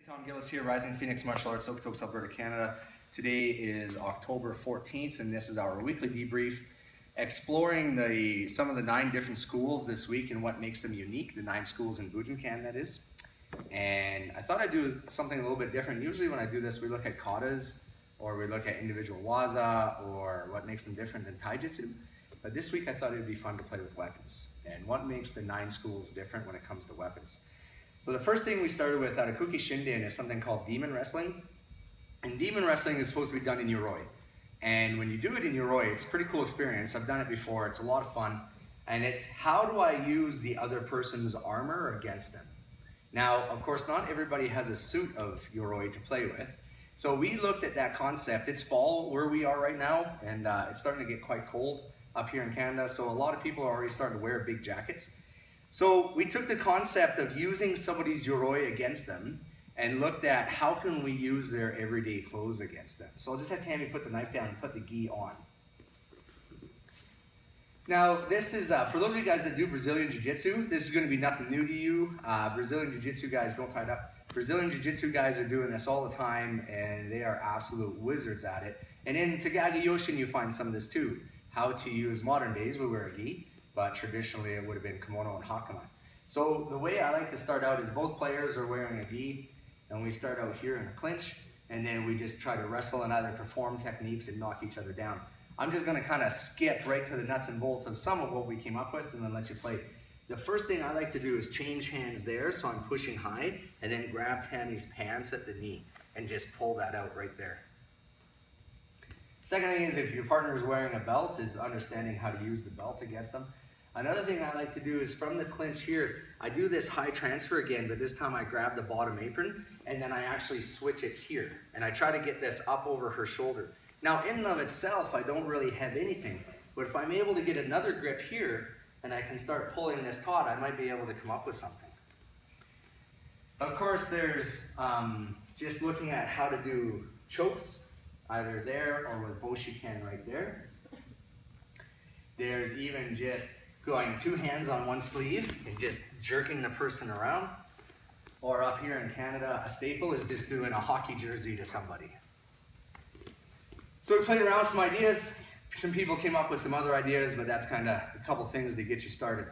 Tom Gillis here, Rising Phoenix Martial Arts, Okotoks, Alberta, Canada. Today is October 14th, and this is our weekly debrief, exploring some of the 9 different schools this week and what makes them unique, the 9 schools in Bujinkan, that is. And I thought I'd do something a little bit different. Usually when I do this, we look at katas, or we look at individual waza, or what makes them different than taijutsu. But this week I thought it would be fun to play with weapons, and what makes the 9 schools different when it comes to weapons. So the first thing we started with at Akuki Shinden is something called demon wrestling. And demon wrestling is supposed to be done in Yoroi. And when you do it in Yoroi, it's a pretty cool experience. I've done it before, it's a lot of fun. And it's how do I use the other person's armor against them? Now, of course, not everybody has a suit of Yoroi to play with. So we looked at that concept. It's fall where we are right now, and it's starting to get quite cold up here in Canada. So a lot of people are already starting to wear big jackets. So we took the concept of using somebody's Yoroi against them and looked at how can we use their everyday clothes against them. So I'll just have Tammy put the knife down and put the gi on. Now this is, for those of you guys that do Brazilian Jiu-Jitsu, this is going to be nothing new to you. Brazilian Jiu-Jitsu guys, don't tie it up. Brazilian Jiu-Jitsu guys are doing this all the time and they are absolute wizards at it. And in Tagagi Yoshin you find some of this too. How to use modern days, we wear a gi. But traditionally it would have been kimono and hakama. So the way I like to start out is both players are wearing a gi, and we start out here in a clinch, and then we just try to wrestle and either perform techniques and knock each other down. I'm just going to kind of skip right to the nuts and bolts of some of what we came up with and then let you play. The first thing I like to do is change hands there, so I'm pushing high, and then grab Tammy's pants at the knee and just pull that out right there. Second thing is if your partner is wearing a belt, is understanding how to use the belt against them. Another thing I like to do is from the clinch here, I do this high transfer again, but this time I grab the bottom apron and then I actually switch it here. And I try to get this up over her shoulder. Now in and of itself, I don't really have anything, but if I'm able to get another grip here and I can start pulling this taut, I might be able to come up with something. Of course, there's just looking at how to do chokes, either there or with Boshikan right there. There's even just going 2 hands on one sleeve and just jerking the person around. Or up here in Canada, a staple is just doing a hockey jersey to somebody. So we played around with some ideas. Some people came up with some other ideas, but that's kind of a couple things to get you started.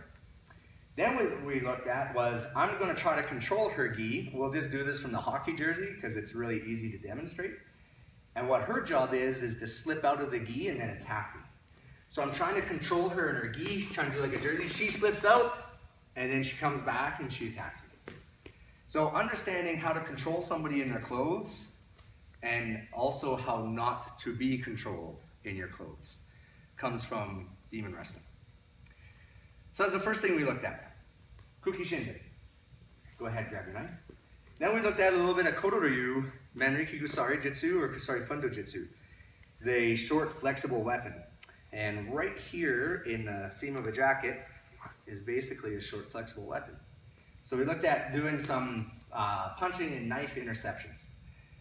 Then what we looked at was, I'm going to try to control her gi. We'll just do this from the hockey jersey because it's really easy to demonstrate. And what her job is to slip out of the gi and then attack me. So I'm trying to control her in her gi, trying to do like a jersey. She slips out, and then she comes back and she attacks me. So understanding how to control somebody in their clothes, and also how not to be controlled in your clothes, comes from demon wrestling. So that's the first thing we looked at. Kuki Shinden. Go ahead, grab your knife. Then we looked at a little bit of Kodo-ryu, Manriki Gusari Jitsu or Kusari Fundo Jitsu, the short flexible weapon. And right here in the seam of a jacket is basically a short flexible weapon. So we looked at doing some punching and knife interceptions.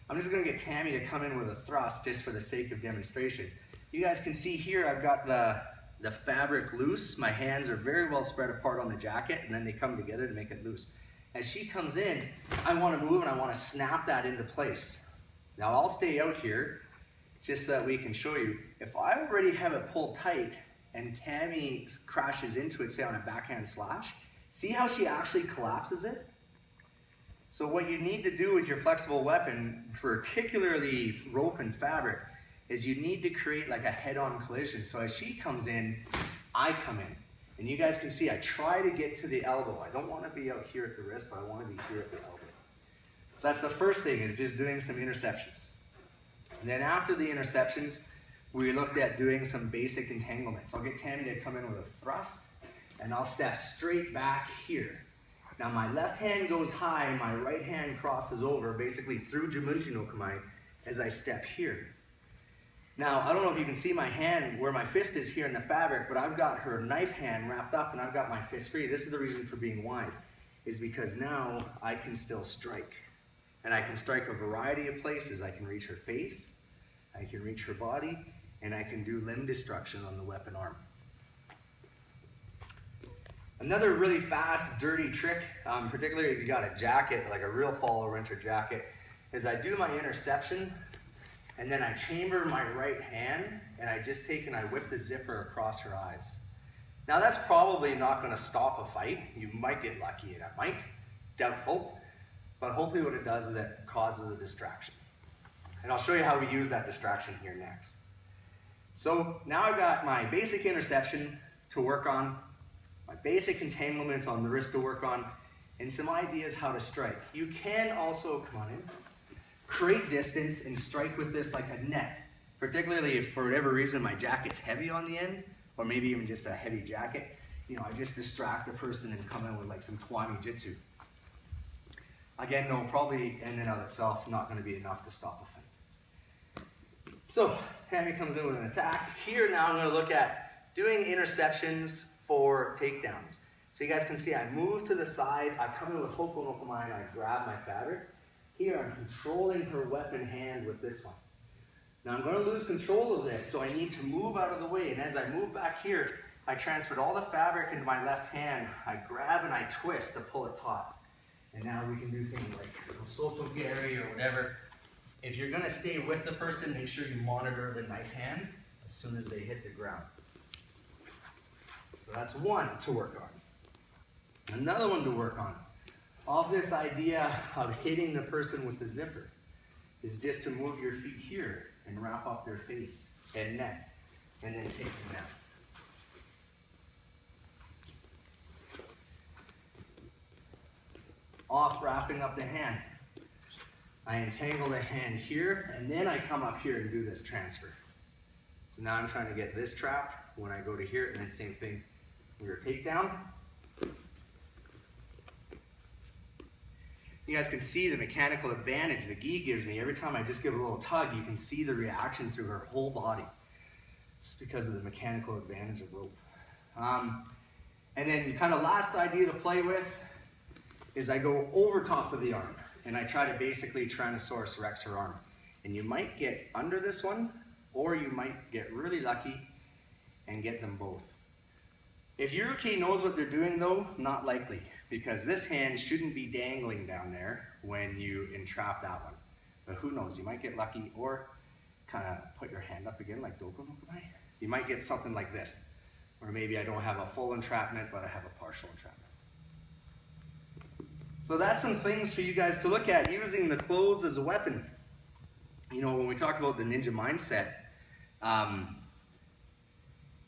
I'm just going to get Tammy to come in with a thrust just for the sake of demonstration. You guys can see here I've got the fabric loose. My hands are very well spread apart on the jacket, and then they come together to make it loose. As she comes in, I want to move and I want to snap that into place. Now I'll stay out here just so that we can show you. If I already have it pulled tight and Tammy crashes into it, say on a backhand slash, see how she actually collapses it? So what you need to do with your flexible weapon, particularly rope and fabric, is you need to create like a head-on collision. So as she comes in, I come in. And you guys can see I try to get to the elbow. I don't want to be out here at the wrist, but I want to be here at the elbow. So that's the first thing, is just doing some interceptions. And then after the interceptions, we looked at doing some basic entanglements. I'll get Tammy to come in with a thrust, and I'll step straight back here. Now my left hand goes high, my right hand crosses over, basically through Jumunji no Kamae, as I step here. Now, I don't know if you can see my hand, where my fist is here in the fabric, but I've got her knife hand wrapped up and I've got my fist free. This is the reason for being wide, is because now I can still strike. And I can strike a variety of places. I can reach her face, I can reach her body, and I can do limb destruction on the weapon arm. Another really fast, dirty trick, particularly if you got a jacket, like a real fall or winter jacket, is I do my interception and then I chamber my right hand and I just take and I whip the zipper across her eyes. Now that's probably not going to stop a fight. You might get lucky and it might, doubtful, but hopefully what it does is it causes a distraction. And I'll show you how we use that distraction here next. So now I've got my basic interception to work on, my basic entanglements on the wrist to work on, and some ideas how to strike. You can also, come on in, create distance and strike with this like a net, particularly if for whatever reason my jacket's heavy on the end, or maybe even just a heavy jacket. You know, I just distract the person and come in with like some Twami Jitsu. Again, no, probably in and of itself not going to be enough to stop a fight. So, Tammy comes in with an attack. Here now I'm going to look at doing interceptions for takedowns. So you guys can see I move to the side, I come in with Hoko no Kamae and I grab my fabric. Here I'm controlling her weapon hand with this one. Now I'm going to lose control of this, so I need to move out of the way. And as I move back here, I transferred all the fabric into my left hand. I grab and I twist to pull it taut. And now we can do things like Soto Gary or whatever. If you're going to stay with the person, make sure you monitor the knife hand as soon as they hit the ground. So that's one to work on. Another one to work on, off this idea of hitting the person with the zipper, is just to move your feet here and wrap up their face and neck, and then take them down. Off wrapping up the hand, I entangle the hand here, and then I come up here and do this transfer. So now I'm trying to get this trapped when I go to here, and then same thing with your takedown. You guys can see the mechanical advantage the gi gives me. Every time I just give a little tug, you can see the reaction through her whole body. It's because of the mechanical advantage of rope. And then kind of last idea to play with is I go over top of the arm and I try to basically Tyrannosaurus Rex her arm. And you might get under this one, or you might get really lucky and get them both. If Yuruki knows what they're doing though, not likely, because this hand shouldn't be dangling down there when you entrap that one. But who knows, you might get lucky, or kind of put your hand up again like Doko no Kamae. You might get something like this, or maybe I don't have a full entrapment, but I have a partial entrapment. So that's some things for you guys to look at, using the clothes as a weapon. You know, when we talk about the ninja mindset,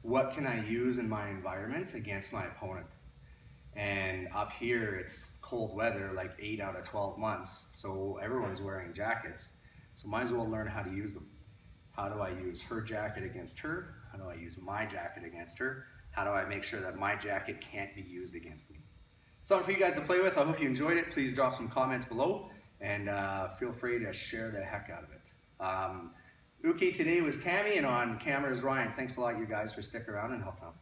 what can I use in my environment against my opponent? And up here, it's cold weather, like 8 out of 12 months, so everyone's wearing jackets. So might as well learn how to use them. How do I use her jacket against her? How do I use my jacket against her? How do I make sure that my jacket can't be used against me? Something for you guys to play with. I hope you enjoyed it. Please drop some comments below, and feel free to share the heck out of it. Uki today was Tammy, and on camera is Ryan. Thanks a lot, you guys, for sticking around and helping out.